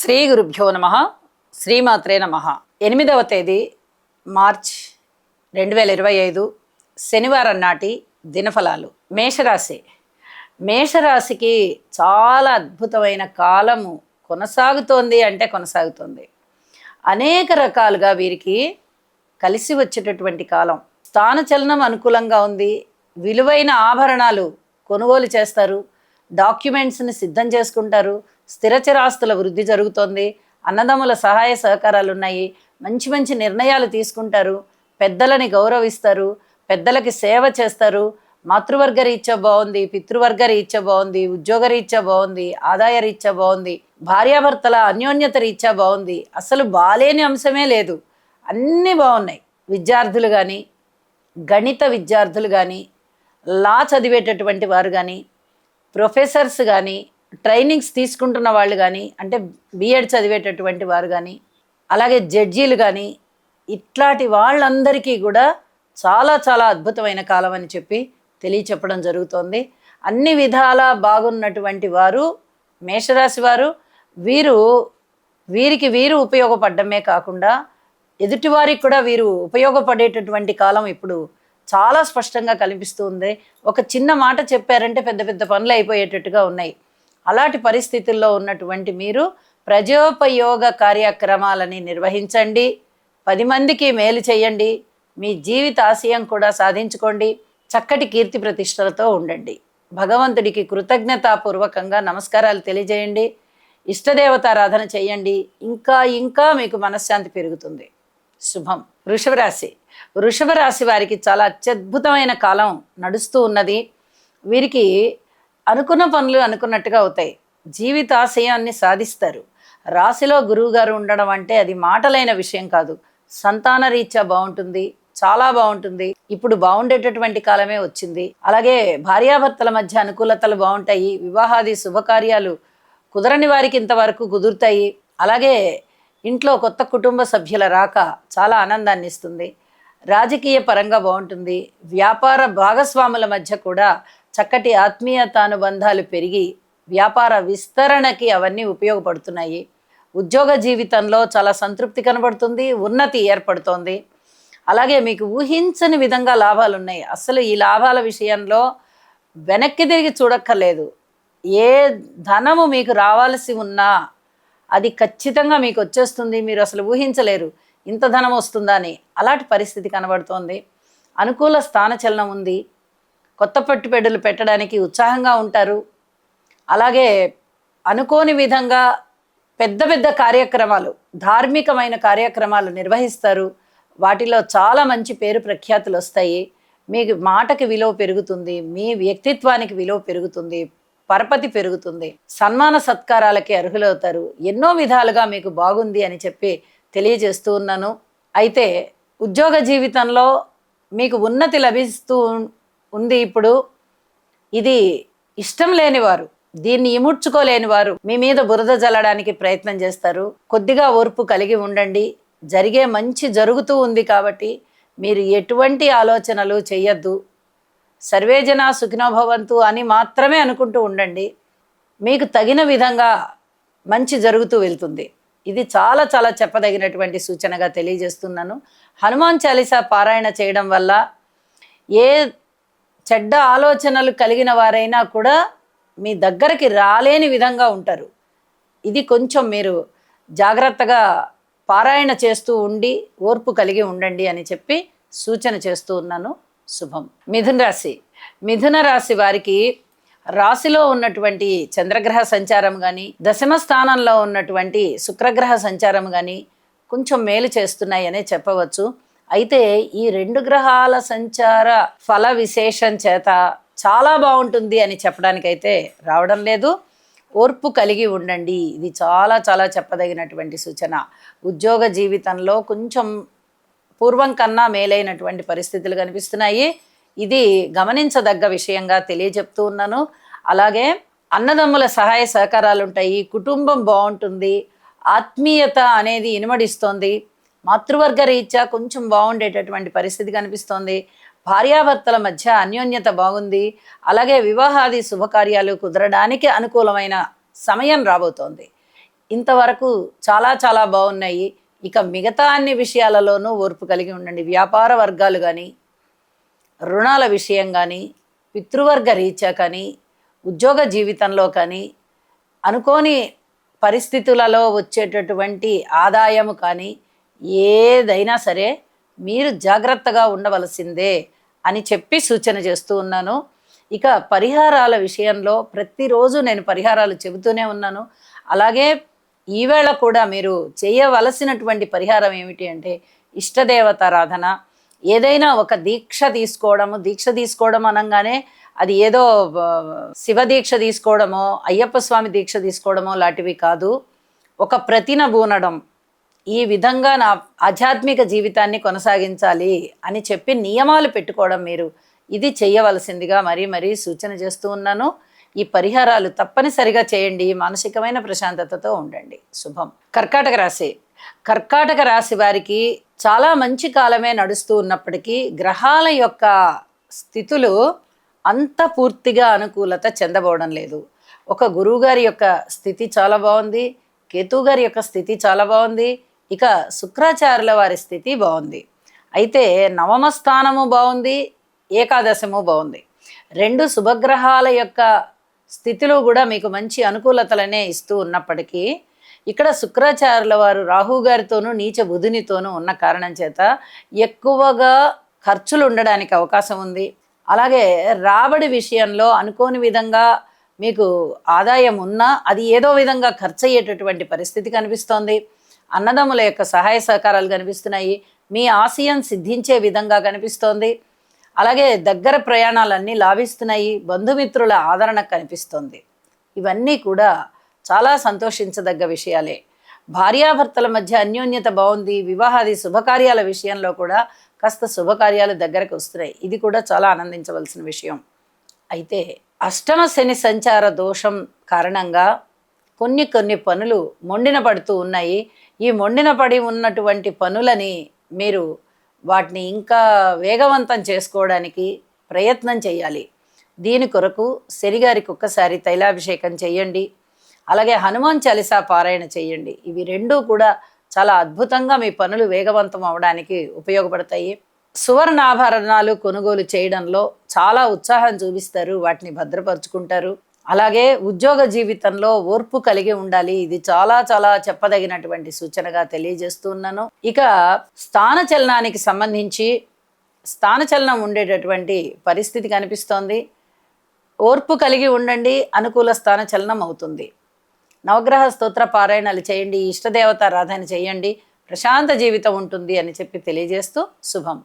శ్రీ గురుభ్యో నమ. శ్రీమాత్రే నమ. 8వ తేదీ మార్చ్ 2025 శనివారం నాటి దినఫలాలు. మేషరాశి. మేషరాశికి చాలా అద్భుతమైన కాలము కొనసాగుతోంది అంటే కొనసాగుతుంది. అనేక రకాలుగా వీరికి కలిసి వచ్చేటటువంటి కాలం. స్థానచలనం అనుకూలంగా ఉంది. విలువైన ఆభరణాలు కొనుగోలు చేస్తారు. డాక్యుమెంట్స్ని సిద్ధం చేసుకుంటారు. స్థిరచరాస్తుల వృద్ధి జరుగుతోంది. అన్నదమ్ముల సహాయ సహకారాలు ఉన్నాయి. మంచి మంచి నిర్ణయాలు తీసుకుంటారు. పెద్దలని గౌరవిస్తారు. పెద్దలకి సేవ చేస్తారు. మాతృవర్గ రీత్యా బాగుంది, పితృవర్గ రీత్యా బాగుంది, ఉద్యోగ రీత్యా బాగుంది, ఆదాయ రీత్యా బాగుంది, భార్యాభర్తల అన్యోన్యత రీత్యా బాగుంది. అసలు బాలేని అంశమే లేదు, అన్నీ బాగున్నాయి. విద్యార్థులు కానీ, గణిత విద్యార్థులు కానీ, లా చదివేటటువంటి వారు కానీ, ప్రొఫెసర్స్ కానీ, ట్రైనింగ్స్ తీసుకుంటున్న వాళ్ళు కానీ, అంటే బిఎడ్ చదివేటటువంటి వారు కానీ, అలాగే జడ్జీలు కానీ, ఇట్లాంటి వాళ్ళందరికీ కూడా చాలా చాలా అద్భుతమైన కాలం అని చెప్పి తెలియచెప్పడం జరుగుతోంది. అన్ని విధాలా బాగున్నటువంటి వారు మేషరాశి వారు. వీరికి వీరు ఉపయోగపడమే కాకుండా ఎదుటివారికి కూడా వీరు ఉపయోగపడేటటువంటి కాలం ఇప్పుడు చాలా స్పష్టంగా కనిపిస్తుంది. ఒక చిన్న మాట చెప్పారంటే పెద్ద పెద్ద పనులు అయిపోయేటట్టుగా ఉన్నాయి. అలాంటి పరిస్థితుల్లో ఉన్నటువంటి మీరు ప్రజోపయోగ కార్యక్రమాలని నిర్వహించండి. 10 మందికి మేలు చేయండి. మీ జీవిత ఆశయం కూడా సాధించుకోండి. చక్కటి కీర్తి ప్రతిష్టలతో ఉండండి. భగవంతుడికి కృతజ్ఞతాపూర్వకంగా నమస్కారాలు తెలియజేయండి. ఇష్టదేవతారాధన చేయండి. ఇంకా ఇంకా మీకు మనశ్శాంతి పెరుగుతుంది. శుభం. వృషభరాశి. వృషభరాశి వారికి చాలా అత్యద్భుతమైన కాలం నడుస్తూ ఉన్నది. వీరికి అనుకున్న పనులు అనుకున్నట్టుగా అవుతాయి. జీవితాశయాన్ని సాధిస్తారు. రాశిలో గురువుగారు ఉండడం అంటే అది మాటలైన విషయం కాదు. సంతాన రీత్యా బాగుంటుంది, చాలా బాగుంటుంది. ఇప్పుడు బాగుండేటటువంటి కాలమే వచ్చింది. అలాగే భార్యాభర్తల మధ్య అనుకూలతలు బాగుంటాయి. వివాహాది శుభకార్యాలు కుదరని వారికి ఇంతవరకు కుదురుతాయి. అలాగే ఇంట్లో కొత్త కుటుంబ సభ్యుల రాక చాలా ఆనందాన్ని ఇస్తుంది. రాజకీయ పరంగా బాగుంటుంది. వ్యాపార భాగస్వాముల మధ్య కూడా చక్కటి ఆత్మీయతానుబంధాలు పెరిగి వ్యాపార విస్తరణకి అవన్నీ ఉపయోగపడుతున్నాయి. ఉద్యోగ జీవితంలో చాలా సంతృప్తి కనబడుతుంది. ఉన్నతి ఏర్పడుతోంది. అలాగే మీకు ఊహించని విధంగా లాభాలు ఉన్నాయి. అసలు ఈ లాభాల విషయంలో వెనక్కి తిరిగి చూడక్కర్లేదు. ఏ ధనము మీకు రావాల్సి ఉన్నా అది ఖచ్చితంగా మీకు వచ్చేస్తుంది. మీరు అసలు ఊహించలేరు ఇంత ధనం వస్తుందా అని. అలాంటి పరిస్థితి కనబడుతోంది. అనుకూల స్థానచలనం ఉంది. కొత్త పెట్టుబడులు పెట్టడానికి ఉత్సాహంగా ఉంటారు. అలాగే అనుకోని విధంగా పెద్ద పెద్ద కార్యక్రమాలు, ధార్మికమైన కార్యక్రమాలు నిర్వహిస్తారు. వాటిలో చాలా మంచి పేరు ప్రఖ్యాతులు వస్తాయి. మీ మాటకి విలువ పెరుగుతుంది. మీ వ్యక్తిత్వానికి విలువ పెరుగుతుంది. పరపతి పెరుగుతుంది. సన్మాన సత్కారాలకి అర్హులవుతారు. ఎన్నో విధాలుగా మీకు బాగుంది అని చెప్పి తెలియజేస్తూ ఉన్నాను. అయితే ఉద్యోగ జీవితంలో మీకు ఉన్నతి లభిస్తూ ఉంది. ఇప్పుడు ఇది ఇష్టం లేనివారు, దీన్ని ఇముడ్చుకోలేని వారు మీ మీద బురద జల్లడానికి ప్రయత్నం చేస్తారు. కొద్దిగా ఓర్పు కలిగి ఉండండి. జరిగే మంచి జరుగుతూ ఉంది కాబట్టి మీరు ఎటువంటి ఆలోచనలు చెయ్యొద్దు. సర్వేజన సుఖినోభవంతు అని మాత్రమే అనుకుంటూ ఉండండి. మీకు తగిన విధంగా మంచి జరుగుతూ వెళ్తుంది. ఇది చాలా చాలా చెప్పదగినటువంటి సూచనగా తెలియజేస్తున్నాను. హనుమాన్ చాలీసా పారాయణ చేయడం వల్ల ఏ చెడ్డ ఆలోచనలు కలిగిన వారైనా కూడా మీ దగ్గరికి రాలేని విధంగా ఉంటారు. ఇది కొంచెం మీరు జాగ్రత్తగా పారాయణ చేస్తూ ఉండి ఓర్పు కలిగి ఉండండి అని చెప్పి సూచన చేస్తూ ఉన్నాను. శుభం. మిథున రాశి. మిథున రాశి వారికి రాశిలో ఉన్నటువంటి చంద్రగ్రహ సంచారం కానీ, దశమ స్థానంలో ఉన్నటువంటి శుక్రగ్రహ సంచారం కానీ కొంచెం మేలు చేస్తున్నాయి అనే చెప్పవచ్చు. అయితే ఈ 2 గ్రహాల సంచార ఫల విశేషం చేత చాలా బాగుంటుంది అని చెప్పడానికైతే రావడం లేదు. ఓర్పు కలిగి ఉండండి. ఇది చాలా చాలా చెప్పదగినటువంటి సూచన. ఉద్యోగ జీవితంలో కొంచెం పూర్వం కన్నా మేలైనటువంటి పరిస్థితులు కనిపిస్తున్నాయి. ఇది గమనించదగ్గ విషయంగా తెలియజెప్తూ ఉన్నాను. అలాగే అన్నదమ్ముల సహాయ సహకారాలు ఉంటాయి. కుటుంబం బాగుంటుంది. ఆత్మీయత అనేది ఇనుమడిస్తోంది. మాతృవర్గ రీత్యా కొంచెం బాగుండేటటువంటి పరిస్థితి కనిపిస్తోంది. భార్యాభర్తల మధ్య అన్యోన్యత బాగుంది. అలాగే వివాహాది శుభకార్యాలు కుదరడానికి అనుకూలమైన సమయం రాబోతోంది. ఇంతవరకు చాలా చాలా బాగున్నాయి. ఇక మిగతా అన్ని విషయాలలోనూ ఓర్పు కలిగి ఉండండి. వ్యాపార వర్గాలు కానీ, రుణాల విషయం కానీ, పితృవర్గ రీత్యా కానీ, ఉద్యోగ జీవితంలో కానీ, అనుకోని పరిస్థితులలో వచ్చేటటువంటి ఆదాయము కానీ, ఏదైనా సరే మీరు జాగ్రత్తగా ఉండవలసిందే అని చెప్పి సూచన చేస్తూ ఉన్నాను. ఇక పరిహారాల విషయంలో ప్రతిరోజు నేను పరిహారాలు చెబుతూనే ఉన్నాను. అలాగే ఈవేళ కూడా మీరు చేయవలసినటువంటి పరిహారం ఏమిటి అంటే ఇష్టదేవతారాధన. ఏదైనా ఒక దీక్ష తీసుకోవడం అనగానే అది ఏదో శివ దీక్ష తీసుకోవడమో, అయ్యప్ప స్వామి దీక్ష తీసుకోవడమో లాంటివి కాదు. ఒక ప్రతిన బూనడం, ఈ విధంగా నా ఆధ్యాత్మిక జీవితాన్ని కొనసాగించాలి అని చెప్పి నియమాలు పెట్టుకోవడం మీరు ఇది చేయవలసిందిగా మరీ సూచన చేస్తూ ఉన్నాను. ఈ పరిహారాలు తప్పనిసరిగా చేయండి. మానసికమైన ప్రశాంతతతో ఉండండి. శుభం. కర్కాటక రాశి వారికి చాలా మంచి కాలమే నడుస్తూ ఉన్నప్పటికీ గ్రహాల యొక్క స్థితులు అంత పూర్తిగా అనుకూలత చెందబోవడం లేదు. ఒక గురువుగారి యొక్క స్థితి చాలా బాగుంది, కేతు గారి యొక్క స్థితి చాలా బాగుంది, ఇక శుక్రాచార్యుల వారి స్థితి బాగుంది. అయితే నవమ స్థానము బాగుంది, ఏకాదశము బాగుంది. రెండు శుభగ్రహాల యొక్క స్థితిలో కూడా మీకు మంచి అనుకూలతలనే ఇస్తూ ఉన్నప్పటికీ ఇక్కడ శుక్రాచార్యుల వారు రాహు గారితోనూ నీచ బుధునితోనూ ఉన్న కారణం చేత ఎక్కువగా ఖర్చులు ఉండడానికి అవకాశం ఉంది. అలాగే రాబడి విషయంలో అనుకోని విధంగా మీకు ఆదాయం ఉన్నా అది ఏదో విధంగా ఖర్చు అయ్యేటటువంటి పరిస్థితి కనిపిస్తోంది. అన్నదమ్ముల యొక్క సహాయ సహకారాలు కనిపిస్తున్నాయి. మీ ఆశయం సిద్ధించే విధంగా కనిపిస్తోంది. అలాగే దగ్గర ప్రయాణాలన్నీ లాభిస్తున్నాయి. బంధుమిత్రుల ఆదరణ కనిపిస్తోంది. ఇవన్నీ కూడా చాలా సంతోషించదగ్గ విషయాలే. భార్యాభర్తల మధ్య అన్యోన్యత బాగుంది. వివాహాది శుభకార్యాల విషయంలో కూడా కాస్త శుభకార్యాలు దగ్గరకు వస్తున్నాయి. ఇది కూడా చాలా ఆనందించవలసిన విషయం. అయితే అష్టమ శని సంచార దోషం కారణంగా కొన్ని పనులు మొండిన పడుతూ ఉన్నాయి. ఈ మొండిన పడి ఉన్నటువంటి పనులని మీరు వాటిని ఇంకా వేగవంతం చేసుకోవడానికి ప్రయత్నం చేయాలి. దీని కొరకు శనిగారికి ఒక్కసారి తైలాభిషేకం చేయండి. అలాగే హనుమాన్ చాలీసా పారాయణ చేయండి. ఇవి రెండూ కూడా చాలా అద్భుతంగా మీ పనులు వేగవంతం అవడానికి ఉపయోగపడతాయి. సువర్ణాభరణాలు కొనుగోలు చేయడంలో చాలా ఉత్సాహం చూపిస్తారు, వాటిని భద్రపరుచుకుంటారు. అలాగే ఉద్యోగ జీవితంలో ఓర్పు కలిగి ఉండాలి. ఇది చాలా చాలా చెప్పదగినటువంటి సూచనగా తెలియజేస్తున్నాను. ఇక స్థానచలనానికి సంబంధించి స్థానచలనం ఉండేటటువంటి పరిస్థితి కనిపిస్తోంది. ఓర్పు కలిగి ఉండండి, అనుకూల స్థానచలనం అవుతుంది. నవగ్రహ స్తోత్ర పారాయణాలు చేయండి, ఇష్టదేవతారాధన చేయండి, ప్రశాంత జీవితం ఉంటుంది అని చెప్పి తెలియజేస్తూ శుభం.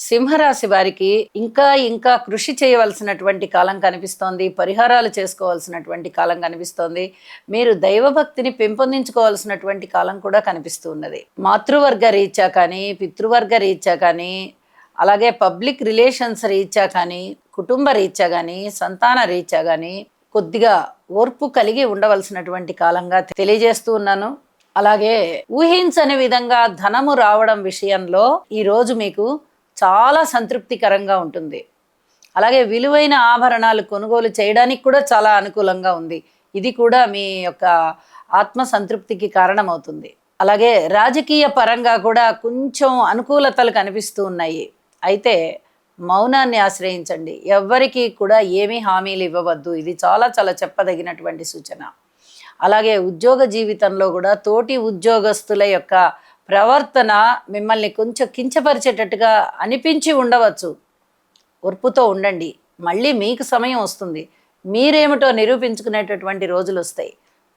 సింహరాశి వారికి ఇంకా కృషి చేయవలసినటువంటి కాలం కనిపిస్తోంది. పరిహారాలు చేసుకోవాల్సినటువంటి కాలం కనిపిస్తోంది. మీరు దైవభక్తిని పెంపొందించుకోవాల్సినటువంటి కాలం కూడా కనిపిస్తూ ఉన్నది. మాతృవర్గ రీత్యా కానీ, పితృవర్గ రీత్యా కానీ, అలాగే పబ్లిక్ రిలేషన్స్ రీత్యా కానీ, కుటుంబ రీత్యా కానీ, సంతాన రీత్యా కానీ కొద్దిగా ఓర్పు కలిగి ఉండవలసినటువంటి కాలంగా తెలియజేస్తూ ఉన్నాను. అలాగే ఊహించని విధంగా ధనము రావడం విషయంలో ఈరోజు మీకు చాలా సంతృప్తికరంగా ఉంటుంది. అలాగే విలువైన ఆభరణాలు కొనుగోలు చేయడానికి కూడా చాలా అనుకూలంగా ఉంది. ఇది కూడా మీ యొక్క ఆత్మ సంతృప్తికి కారణమవుతుంది. అలాగే రాజకీయ పరంగా కూడా కొంచెం అనుకూలతలు కనిపిస్తూ ఉన్నాయి. అయితే మౌనాన్ని ఆశ్రయించండి. ఎవ్వరికీ కూడా ఏమీ హామీలు ఇవ్వవద్దు. ఇది చాలా చాలా చెప్పదగినటువంటి సూచన. అలాగే ఉద్యోగ జీవితంలో కూడా తోటి ఉద్యోగస్తుల యొక్క ప్రవర్తన మిమ్మల్ని కొంచెం కించపరిచేటట్టుగా అనిపించి ఉండవచ్చు. ఓర్పుతో ఉండండి. మళ్ళీ మీకు సమయం వస్తుంది. మీరేమిటో నిరూపించుకునేటటువంటి రోజులు వస్తాయి.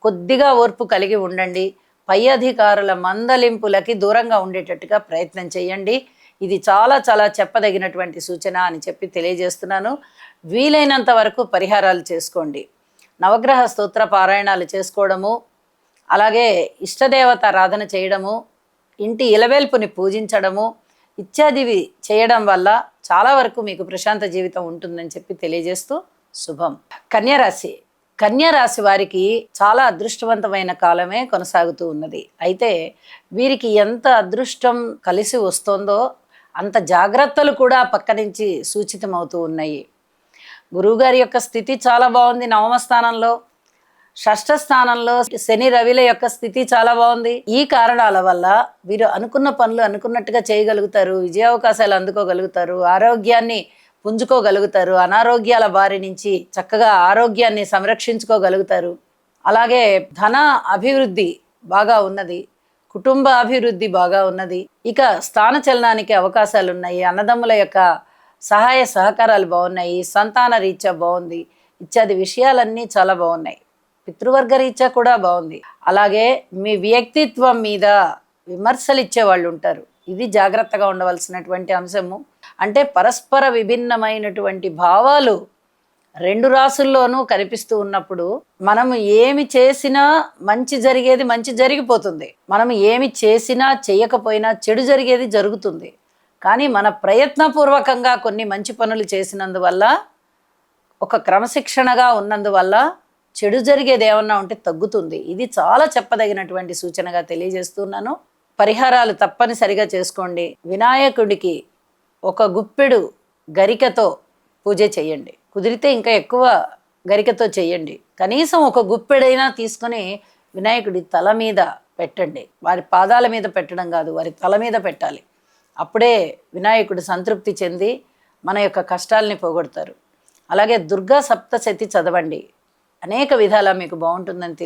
కొద్దిగా ఓర్పు కలిగి ఉండండి. పై అధికారుల మందలింపులకి దూరంగా ఉండేటట్టుగా ప్రయత్నం చేయండి. ఇది చాలా చాలా చెప్పదగినటువంటి సూచన అని చెప్పి తెలియజేస్తున్నాను. వీలైనంత వరకు పరిహారాలు చేసుకోండి. నవగ్రహ స్తోత్ర పారాయణాలు చేసుకోవడము, అలాగే ఇష్టదేవత ఆరాధన చేయడము, ఇంటి ఇలవేల్పుని పూజించడము ఇత్యాదివి చేయడం వల్ల చాలా వరకు మీకు ప్రశాంత జీవితం ఉంటుందని చెప్పి తెలియజేస్తూ శుభం. కన్యారాశి వారికి చాలా అదృష్టవంతమైన కాలమే కొనసాగుతూ ఉన్నది. అయితే వీరికి ఎంత అదృష్టం కలిసి వస్తుందో అంత జాగ్రత్తలు కూడా పక్క నుంచి సూచితమవుతూ ఉన్నాయి. గురువుగారి యొక్క స్థితి చాలా బాగుంది. నవమ స్థానంలో షష్ఠ స్థానంలో శని రవిల యొక్క స్థితి చాలా బాగుంది. ఈ కారణాల వల్ల వీరు అనుకున్న పనులు అనుకున్నట్టుగా చేయగలుగుతారు, విజయావకాశాలు అందుకోగలుగుతారు, ఆరోగ్యాన్ని పుంజుకోగలుగుతారు, అనారోగ్యాల బారి నుంచి చక్కగా ఆరోగ్యాన్ని సంరక్షించుకోగలుగుతారు. అలాగే ధన అభివృద్ధి బాగా ఉన్నది, కుటుంబ అభివృద్ధి బాగా ఉన్నది. ఇక స్థాన చలనానికి అవకాశాలు ఉన్నాయి, అన్నదమ్ముల యొక్క సహాయ సహకారాలు బాగున్నాయి, సంతాన రీత్యా బాగుంది, ఇత్యాది విషయాలన్నీ చాలా బాగున్నాయి. పితృవర్గ రీత్యా కూడా బాగుంది. అలాగే మీ వ్యక్తిత్వం మీద విమర్శలు ఇచ్చే వాళ్ళు ఉంటారు, ఇది జాగ్రత్తగా ఉండవలసినటువంటి అంశము. అంటే పరస్పర విభిన్నమైనటువంటి భావాలు రెండు రాసుల్లోనూ కనిపిస్తూ ఉన్నప్పుడు మనం ఏమి చేసినా మంచి జరిగేది మంచి జరిగిపోతుంది, మనం ఏమి చేసినా చేయకపోయినా చెడు జరిగేది జరుగుతుంది. కానీ మన ప్రయత్నపూర్వకంగా కొన్ని మంచి పనులు చేసినందువల్ల, ఒక క్రమశిక్షణగా ఉన్నందువల్ల చెడు జరిగేది ఏమన్నా ఉంటే తగ్గుతుంది. ఇది చాలా చెప్పదగినటువంటి సూచనగా తెలియజేస్తున్నాను. పరిహారాలు తప్పనిసరిగా చేసుకోండి. వినాయకుడికి ఒక గుప్పెడు గరికతో పూజ చేయండి, కుదిరితే ఇంకా ఎక్కువ గరికతో చేయండి. కనీసం ఒక గుప్పెడైనా తీసుకొని వినాయకుడి తల మీద పెట్టండి. వారి పాదాల మీద పెట్టడం కాదు, వారి తల మీద పెట్టాలి. అప్పుడే వినాయకుడు సంతృప్తి చెంది మన యొక్క కష్టాలని పోగొడతారు. అలాగే దుర్గా సప్తశతి చదవండి, అనేక విధాలా మీకు బాగుంటుందని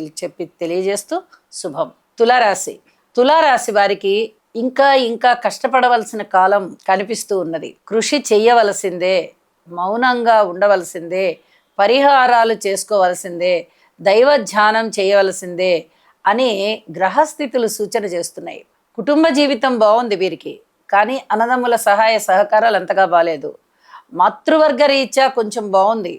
తెలియజేస్తూ శుభం. తులారాశి. తులారాశి వారికి ఇంకా ఇంకా కష్టపడవలసిన కాలం కనిపిస్తూ ఉన్నది. కృషి చెయ్యవలసిందే, మౌనంగా ఉండవలసిందే, పరిహారాలు చేసుకోవలసిందే, దైవ ధ్యానం చేయవలసిందే అని గ్రహస్థితులు సూచన చేస్తున్నాయి. కుటుంబ జీవితం బాగుంది వీరికి, కానీ అన్నదమ్ముల సహాయ సహకారాలు అంతగా బాలేదు. మాతృవర్గ రీత్యా కొంచెం బాగుంది,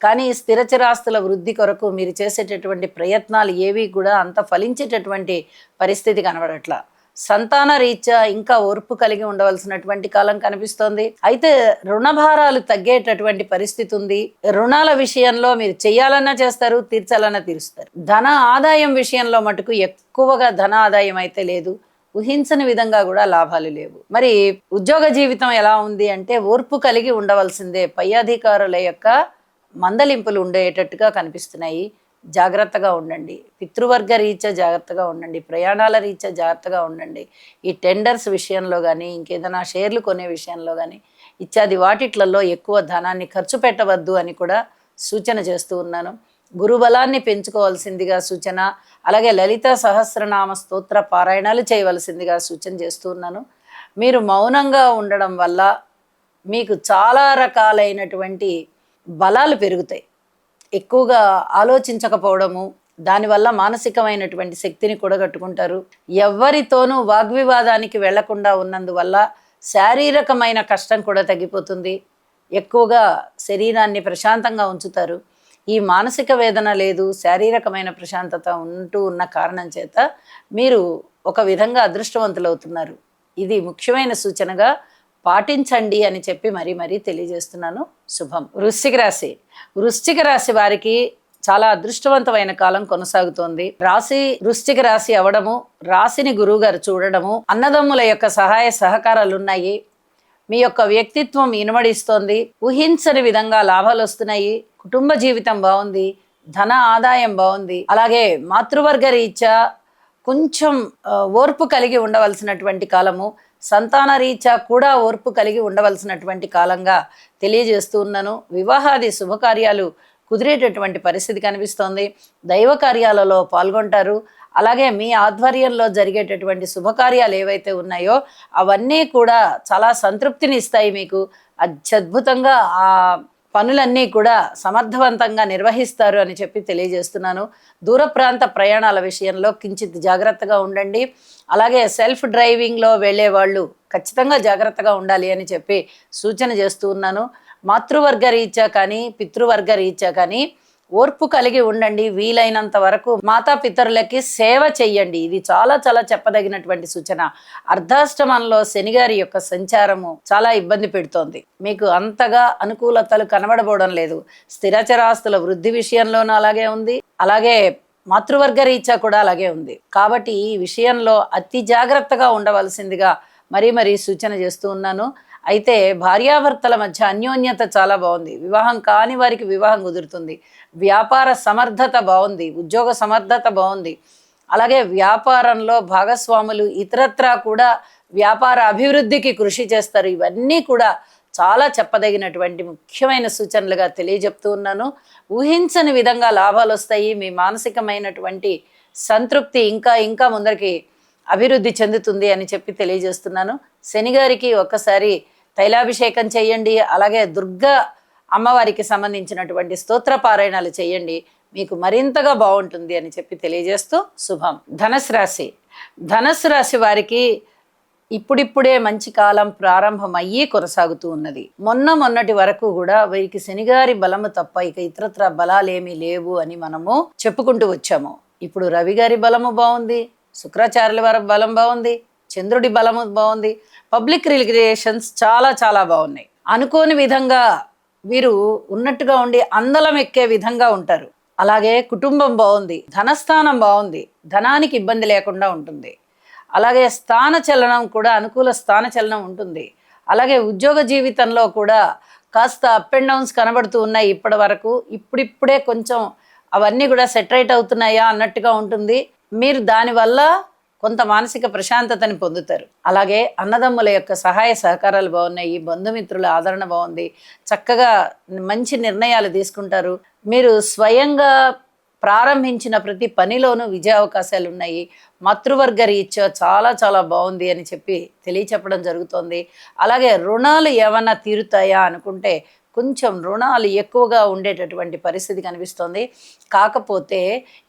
కానీ స్థిరచరాస్తుల వృద్ధి కొరకు మీరు చేసేటటువంటి ప్రయత్నాలు ఏవి కూడా అంత ఫలించేటటువంటి పరిస్థితి కనబడట్లా. సంతాన రీత్యా ఇంకా ఓర్పు కలిగి ఉండవలసినటువంటి కాలం కనిపిస్తోంది. అయితే రుణభారాలు తగ్గేటటువంటి పరిస్థితి ఉంది. రుణాల విషయంలో మీరు చేయాలన్నా చేస్తారు, తీర్చాలన్నా తీరుస్తారు. ధన ఆదాయం విషయంలో మటుకు ఎక్కువగా ధన ఆదాయం అయితే లేదు, ఊహించని విధంగా కూడా లాభాలు లేవు. మరి ఉద్యోగ జీవితం ఎలా ఉంది అంటే ఓర్పు కలిగి ఉండవలసిందే. పై అధికారుల యొక్క మందలింపులు ఉండేటట్టుగా కనిపిస్తున్నాయి. జాగ్రత్తగా ఉండండి. పితృవర్గ రీత్యా జాగ్రత్తగా ఉండండి, ప్రయాణాల రీత్యా జాగ్రత్తగా ఉండండి. ఈ టెండర్స్ విషయంలో కానీ, ఇంకేదైనా షేర్లు కొనే విషయంలో కానీ ఇత్యాది వాటిట్లలో ఎక్కువ ధనాన్ని ఖర్చు పెట్టవద్దు అని కూడా సూచన చేస్తూ ఉన్నాను. గురుబలాన్ని పెంచుకోవాల్సిందిగా సూచన. అలాగే లలిత సహస్రనామ స్తోత్ర పారాయణాలు చేయవలసిందిగా సూచన చేస్తూ ఉన్నాను. మీరు మౌనంగా ఉండడం వల్ల మీకు చాలా రకాలైనటువంటి బలాలు పెరుగుతాయి. ఎక్కువగా ఆలోచించకపోవడము, దానివల్ల మానసికమైనటువంటి శక్తిని కూడగట్టుకుంటారు. ఎవరితోనూ వాగ్వివాదానికి వెళ్లకుండా ఉన్నందువల్ల శారీరకమైన కష్టం కూడా తగ్గిపోతుంది. ఎక్కువగా శరీరాన్ని ప్రశాంతంగా ఉంచుతారు. ఈ మానసిక వేదన లేదు, శారీరకమైన ప్రశాంతత ఉంటూ ఉన్న కారణం చేత మీరు ఒక విధంగా అదృష్టవంతులవుతున్నారు. ఇది ముఖ్యమైన సూచనగా పాటించండి అని చెప్పి మరీ తెలియజేస్తున్నాను. శుభం. వృశ్చిక రాశి. వృశ్చిక రాశి వారికి చాలా అదృష్టవంతమైన కాలం కొనసాగుతోంది. రాశి వృశ్చిక రాశి అవడము, రాశిని గురువు గారు చూడడము, అన్నదమ్ముల యొక్క సహాయ సహకారాలు ఉన్నాయి. మీ యొక్క వ్యక్తిత్వం ఇనుమడిస్తోంది. ఊహించని విధంగా లాభాలు వస్తున్నాయి. కుటుంబ జీవితం బాగుంది, ధన ఆదాయం బాగుంది. అలాగే మాతృవర్గ రీత్యా కొంచెం ఓర్పు కలిగి ఉండవలసినటువంటి కాలము, సంతాన రీత్యా కూడా ఓర్పు కలిగి ఉండవలసినటువంటి కాలంగా తెలియజేస్తూ ఉన్నాను. వివాహాది శుభకార్యాలు కుదిరేటటువంటి పరిస్థితి కనిపిస్తోంది. దైవ కార్యాలలో పాల్గొంటారు. అలాగే మీ ఆధ్వర్యంలో జరిగేటటువంటి శుభకార్యాలు ఏవైతే ఉన్నాయో అవన్నీ కూడా చాలా సంతృప్తిని ఇస్తాయి. మీకు అత్యద్భుతంగా ఆ పనులన్నీ కూడా సమర్థవంతంగా నిర్వహిస్తారు అని చెప్పి తెలియజేస్తున్నాను. దూర ప్రాంత ప్రయాణాల విషయంలో కించిత్ జాగ్రత్తగా ఉండండి. అలాగే సెల్ఫ్ డ్రైవింగ్లో వెళ్ళే వాళ్ళు ఖచ్చితంగా జాగ్రత్తగా ఉండాలి అని చెప్పి సూచన చేస్తూ ఉన్నాను. మాతృవర్గ రీత్యా కానీ పితృవర్గ రీత్యా కానీ ఓర్పు కలిగి ఉండండి. వీలైనంత వరకు మాతాపితరులకి సేవ చెయ్యండి. ఇది చాలా చాలా చెప్పదగినటువంటి సూచన. అర్ధాష్టమంలో శనిగారి యొక్క సంచారము చాలా ఇబ్బంది పెడుతోంది. మీకు అంతగా అనుకూలతలు కనబడబోవడం లేదు. స్థిరచరాస్తుల వృద్ధి విషయంలోనూ అలాగే ఉంది, అలాగే మాతృవర్గ రీత్యా కూడా అలాగే ఉంది. కాబట్టి ఈ విషయంలో అతి జాగ్రత్తగా ఉండవలసిందిగా మరీ సూచన చేస్తూ ఉన్నాను. అయితే భార్యాభర్తల మధ్య అన్యోన్యత చాలా బాగుంది. వివాహం కాని వారికి వివాహం కుదురుతుంది. వ్యాపార సమర్థత బాగుంది. ఉద్యోగ సమర్థత బాగుంది. అలాగే వ్యాపారంలో భాగస్వాములు ఇతరత్రా కూడా వ్యాపార అభివృద్ధికి కృషి చేస్తారు. ఇవన్నీ కూడా చాలా చెప్పదగినటువంటి ముఖ్యమైన సూచనలుగా తెలియజెప్తూ ఉన్నాను. ఊహించని విధంగా లాభాలు వస్తాయి. మీ మానసికమైనటువంటి సంతృప్తి ఇంకా ఇంకా ముందరికి అభివృద్ధి చెందుతుంది అని చెప్పి తెలియజేస్తున్నాను. శనిగారికి ఒక్కసారి తైలాభిషేకం చేయండి. అలాగే దుర్గా అమ్మవారికి సంబంధించినటువంటి స్తోత్ర పారాయణాలు చేయండి. మీకు మరింతగా బాగుంటుంది అని చెప్పి తెలియజేస్తూ శుభం. ధనుసు రాశి. ధనుసు రాశి వారికి ఇప్పుడిప్పుడే మంచి కాలం ప్రారంభమయ్యి కొనసాగుతూ ఉన్నది. మొన్నటి వరకు కూడా వీరికి శనిగారి బలము తప్ప ఇక ఇతరత్ర బలాలేమీ లేవు అని మనము చెప్పుకుంటూ వచ్చాము. ఇప్పుడు రవి గారి బలము బాగుంది, శుక్రాచార్యుల వారి బలం బాగుంది, చంద్రుడి బలము బాగుంది, పబ్లిక్ రిలేషన్స్ చాలా చాలా బాగున్నాయి. అనుకోని విధంగా వీరు ఉన్నట్టుగా ఉండి అందలం ఎక్కే విధంగా ఉంటారు. అలాగే కుటుంబం బాగుంది, ధనస్థానం బాగుంది, ధనానికి ఇబ్బంది లేకుండా ఉంటుంది. అలాగే స్థానచలనం కూడా అనుకూల స్థానచలనం ఉంటుంది. అలాగే ఉద్యోగ జీవితంలో కూడా కాస్త అప్ అండ్ డౌన్స్ కనబడుతూ ఉన్నాయి ఇప్పటి వరకు. ఇప్పుడిప్పుడే కొంచెం అవన్నీ కూడా సెటరేట్ అవుతున్నాయా అన్నట్టుగా ఉంటుంది. మీరు దానివల్ల కొంత మానసిక ప్రశాంతతని పొందుతారు. అలాగే అన్నదమ్ముల యొక్క సహాయ సహకారాలు బాగున్నాయి. బంధుమిత్రుల ఆదరణ బాగుంది. చక్కగా మంచి నిర్ణయాలు తీసుకుంటారు. మీరు స్వయంగా ప్రారంభించిన ప్రతి పనిలోనూ విజయ అవకాశాలు ఉన్నాయి. మాతృవర్గ రీత్యా చాలా చాలా బాగుంది అని చెప్పి తెలియచెప్పడం జరుగుతోంది. అలాగే రుణాలు ఏమన్నా తీరుతాయా అనుకుంటే కొంచెం రుణాలు ఎక్కువగా ఉండేటటువంటి పరిస్థితి కనిపిస్తోంది. కాకపోతే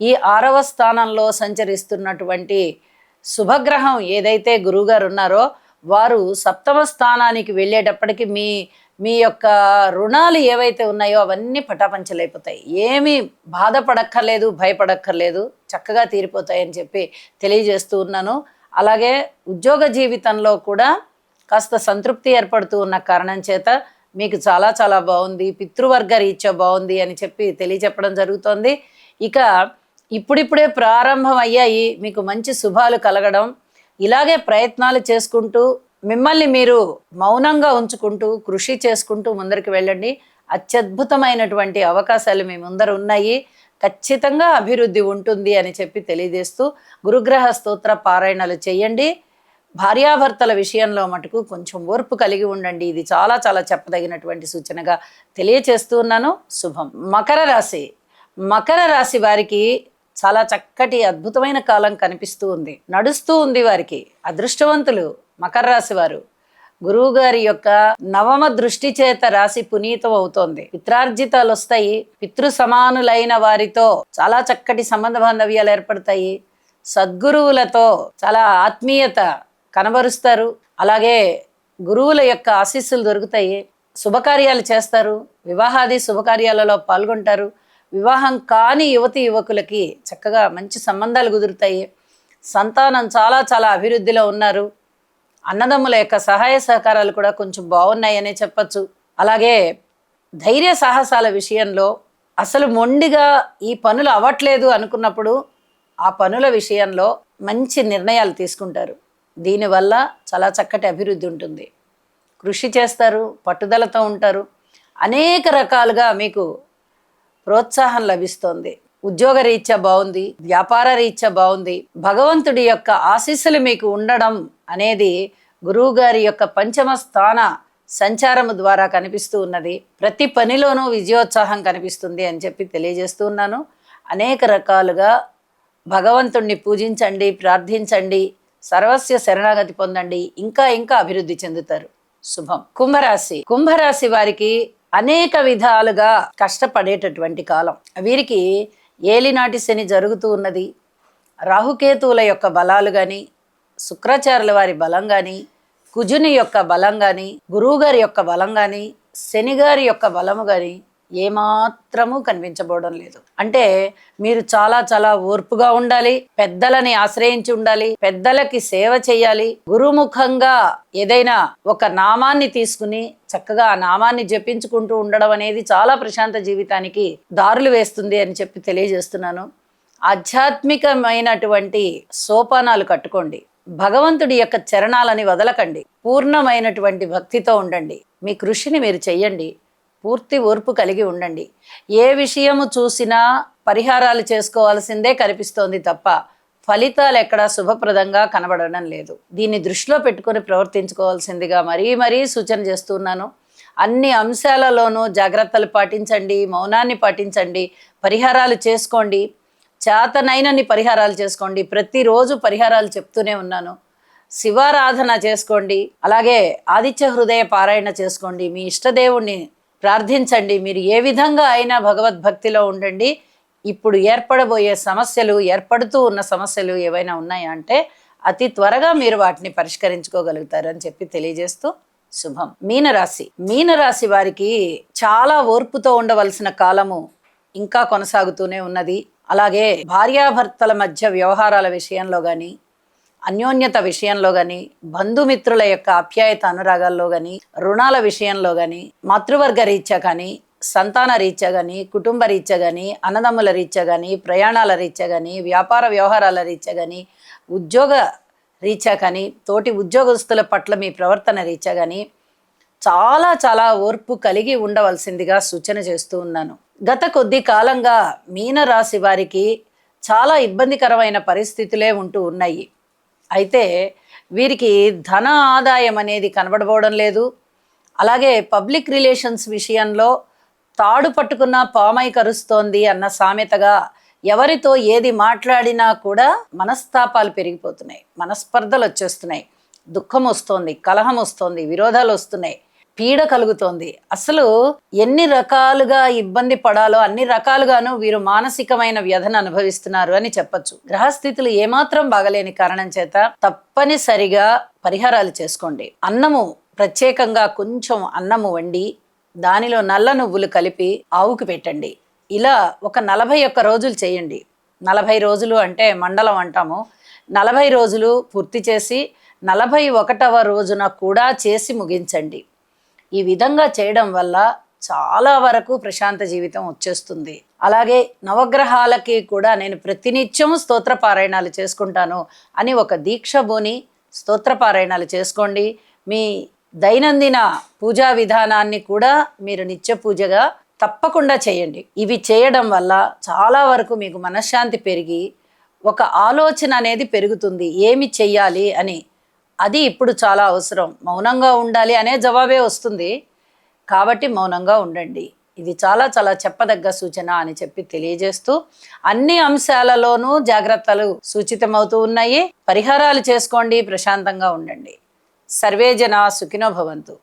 ఈ 6వ స్థానంలో సంచరిస్తున్నటువంటి శుభగ్రహం ఏదైతే గురువుగారు ఉన్నారో వారు 7వ స్థానానికి వెళ్ళేటప్పటికి మీ యొక్క రుణాలు ఏవైతే ఉన్నాయో అవన్నీ పటాపంచలైపోతాయి. ఏమీ బాధపడక్కర్లేదు, భయపడక్కర్లేదు, చక్కగా తీరిపోతాయని చెప్పి తెలియజేస్తూ ఉన్నాను. అలాగే ఉద్యోగ జీవితంలో కూడా కాస్త సంతృప్తి ఏర్పడుతూ ఉన్న కారణం చేత మీకు చాలా చాలా బాగుంది. పితృవర్గ రీత్యా బాగుంది అని చెప్పి తెలియచెప్పడం జరుగుతోంది. ఇక ఇప్పుడిప్పుడే ప్రారంభం అయ్యాయి మీకు మంచి శుభాలు కలగడం. ఇలాగే ప్రయత్నాలు చేసుకుంటూ మిమ్మల్ని మీరు మౌనంగా ఉంచుకుంటూ కృషి చేసుకుంటూ ముందరికి వెళ్ళండి. అత్యద్భుతమైనటువంటి అవకాశాలు మీ ముందర ఉన్నాయి. ఖచ్చితంగా అభివృద్ధి ఉంటుంది అని చెప్పి తెలియజేస్తూ గురుగ్రహ స్తోత్ర పారాయణలు చేయండి. భార్యాభర్తల విషయంలో మటుకు కొంచెం ఓర్పు కలిగి ఉండండి. ఇది చాలా చాలా చెప్పదగినటువంటి సూచనగా తెలియచేస్తూ ఉన్నాను. శుభం. మకర రాశి. మకర రాశి వారికి చాలా చక్కటి అద్భుతమైన కాలం కనిపిస్తూ ఉంది, నడుస్తూ ఉంది. వారికి అదృష్టవంతులు మకర రాశి వారు. గురువు గారి యొక్క నవమ దృష్టి చేత రాశి పునీతం అవుతోంది. పిత్రార్జితాలు వస్తాయి. పితృ సమానులైన వారితో చాలా చక్కటి సంబంధ బాంధవ్యాలు ఏర్పడతాయి. సద్గురువులతో చాలా ఆత్మీయత కనబరుస్తారు. అలాగే గురువుల యొక్క ఆశీస్సులు దొరుకుతాయి. శుభకార్యాలు చేస్తారు. వివాహాది శుభకార్యాలలో పాల్గొంటారు. వివాహం కాని యువతి యువకులకి చక్కగా మంచి సంబంధాలు కుదురుతాయి. సంతానం చాలా చాలా అభివృద్ధిలో ఉన్నారు. అన్నదమ్ముల యొక్క సహాయ సహకారాలు కూడా కొంచెం బాగున్నాయనే చెప్పచ్చు. అలాగే ధైర్య సాహసాల విషయంలో అసలు మొండిగా ఈ పనులు అవ్వట్లేదు అనుకున్నప్పుడు ఆ పనుల విషయంలో మంచి నిర్ణయాలు తీసుకుంటారు. దీనివల్ల చాలా చక్కటి అభివృద్ధి ఉంటుంది. కృషి చేస్తారు, పట్టుదలతో ఉంటారు. అనేక రకాలుగా మీకు ప్రోత్సాహం లభిస్తోంది. ఉద్యోగ రీత్యా బాగుంది, వ్యాపార రీత్యా బాగుంది. భగవంతుడి యొక్క ఆశీస్సులు మీకు ఉండడం అనేది గురువు గారి యొక్క పంచమ స్థాన సంచారము ద్వారా కనిపిస్తూ ఉన్నది. ప్రతి పనిలోనూ విజయోత్సాహం కనిపిస్తుంది అని చెప్పి తెలియజేస్తూ ఉన్నాను. అనేక రకాలుగా భగవంతుణ్ణి పూజించండి, ప్రార్థించండి, సర్వస్వ శరణాగతి పొందండి. ఇంకా ఇంకా అభివృద్ధి చెందుతారు. శుభం. కుంభరాశి. కుంభరాశి వారికి అనేక విధాలుగా కష్టపడేటటువంటి కాలం. వీరికి ఏలినాటి శని జరుగుతూ ఉన్నది. రాహుకేతువుల యొక్క బలాలు కానీ, శుక్రాచార్యుల వారి బలం కానీ, కుజుని యొక్క బలం కానీ, గురువుగారి యొక్క బలం కానీ, శనిగారి యొక్క బలము కానీ ఏమాత్రము కనిపించబోవడం లేదు. అంటే మీరు చాలా చాలా ఓర్పుగా ఉండాలి, పెద్దలని ఆశ్రయించి ఉండాలి, పెద్దలకి సేవ చేయాలి. గురుముఖంగా ఏదైనా ఒక నామాన్ని తీసుకుని చక్కగా ఆ నామాన్ని జపించుకుంటూ ఉండడం అనేది చాలా ప్రశాంత జీవితానికి దారులు వేస్తుంది అని చెప్పి తెలియజేస్తున్నాను. ఆధ్యాత్మికమైనటువంటి సోపానాలు కట్టుకోండి. భగవంతుడి యొక్క చరణాలని వదలకండి. పూర్ణమైనటువంటి భక్తితో ఉండండి. మీ కృషిని మీరు చెయ్యండి. పూర్తి ఓర్పు కలిగి ఉండండి. ఏ విషయము చూసినా పరిహారాలు చేసుకోవాల్సిందే కనిపిస్తోంది తప్ప ఫలితాలు ఎక్కడా శుభప్రదంగా కనబడడం లేదు. దీన్ని దృష్టిలో పెట్టుకొని ప్రవర్తించుకోవాల్సిందిగా మరీ సూచన చేస్తున్నాను. అన్ని అంశాలలోనూ జాగ్రత్తలు పాటించండి, మౌనాన్ని పాటించండి, పరిహారాలు చేసుకోండి, చేతనైనన్ని పరిహారాలు చేసుకోండి. ప్రతిరోజు పరిహారాలు చెప్తూనే ఉన్నాను. శివారాధన చేసుకోండి, అలాగే ఆదిత్య హృదయ పారాయణ చేసుకోండి, మీ ఇష్టదేవుణ్ణి ప్రార్థించండి. మీరు ఏ విధంగా అయినా భగవద్భక్తిలో ఉండండి. ఇప్పుడు ఏర్పడబోయే సమస్యలు, ఏర్పడుతూ ఉన్న సమస్యలు ఏవైనా ఉన్నాయా అంటే అతి త్వరగా మీరు వాటిని పరిష్కరించుకోగలుగుతారు అని చెప్పి తెలియజేస్తూ శుభం. మీనరాశి వారికి చాలా ఓర్పుతో ఉండవలసిన కాలము ఇంకా కొనసాగుతూనే ఉన్నది. అలాగే భార్యాభర్తల మధ్య వ్యవహారాల విషయంలో కానీ, అన్యోన్యత విషయంలో కానీ, బంధుమిత్రుల యొక్క ఆప్యాయత అనురాగాల్లో కానీ, రుణాల విషయంలో కానీ, మాతృవర్గ రీత్యా కానీ, సంతాన రీత్యా కానీ, కుటుంబ రీత్యా కానీ, అన్నదమ్ముల రీత్యా కానీ, ప్రయాణాల రీత్యా కానీ, వ్యాపార వ్యవహారాల రీత్యా కానీ, ఉద్యోగ రీత్యా కానీ, తోటి ఉద్యోగస్తుల పట్ల మీ ప్రవర్తన రీత్యా కానీ చాలా ఓర్పు కలిగి ఉండవలసిందిగా సూచన చేస్తూ ఉన్నాను. గత కొద్ది కాలంగా మీనరాశి వారికి చాలా ఇబ్బందికరమైన పరిస్థితులే ఉంటూ ఉన్నాయి. అయితే వీరికి ధన ఆదాయం అనేది కనబడబోవడం లేదు. అలాగే పబ్లిక్ రిలేషన్స్ విషయంలో తాడు పట్టుకున్న పామై కరుస్తోంది అన్న సామెతగా ఎవరితో ఏది మాట్లాడినా కూడా మనస్తాపాలు పెరిగిపోతున్నాయి, మనస్పర్ధలు వచ్చేస్తున్నాయి, దుఃఖం వస్తోంది, కలహం వస్తోంది, విరోధాలు వస్తున్నాయి, పీడ కలుగుతోంది. అసలు ఎన్ని రకాలుగా ఇబ్బంది పడాలో అన్ని రకాలుగాను వీరు మానసికమైన వ్యధను అనుభవిస్తున్నారు అని చెప్పచ్చు. గ్రహస్థితులు ఏమాత్రం బాగలేని కారణం చేత తప్పనిసరిగా పరిహారాలు చేసుకోండి. అన్నము ప్రత్యేకంగా కొంచెం అన్నము వండి దానిలో నల్ల నువ్వులు కలిపి ఆవుకు పెట్టండి. ఇలా ఒక 41 రోజులు చేయండి. 40 రోజులు అంటే మండలం అంటాము. 40 రోజులు పూర్తి చేసి 41వ రోజున కూడా చేసి ముగించండి. ఈ విధంగా చేయడం వల్ల చాలా వరకు ప్రశాంత జీవితం వచ్చేస్తుంది. అలాగే నవగ్రహాలకి కూడా నేను ప్రతినిత్యం స్తోత్ర పారాయణాలు చేసుకుంటాను అని ఒక దీక్ష బోని స్తోత్ర పారాయణాలు చేసుకోండి. మీ దైనందిన పూజా విధానాన్ని కూడా మీరు నిత్య పూజగా తప్పకుండా చేయండి. ఇవి చేయడం వల్ల చాలా వరకు మీకు మనశ్శాంతి పెరిగి ఒక ఆలోచన అనేది పెరుగుతుంది, ఏమి చెయ్యాలి అని. అది ఇప్పుడు చాలా అవసరం. మౌనంగా ఉండాలి అనే జవాబే వస్తుంది. కాబట్టి మౌనంగా ఉండండి. ఇది చాలా చెప్పదగ్గ సూచన అని చెప్పి తెలియజేస్తూ అన్ని అంశాలలోనూ జాగ్రత్తలు సూచితమవుతూ ఉన్నాయి. పరిహారాలు చేసుకోండి, ప్రశాంతంగా ఉండండి. సర్వే జనా సుఖినో భవంతు.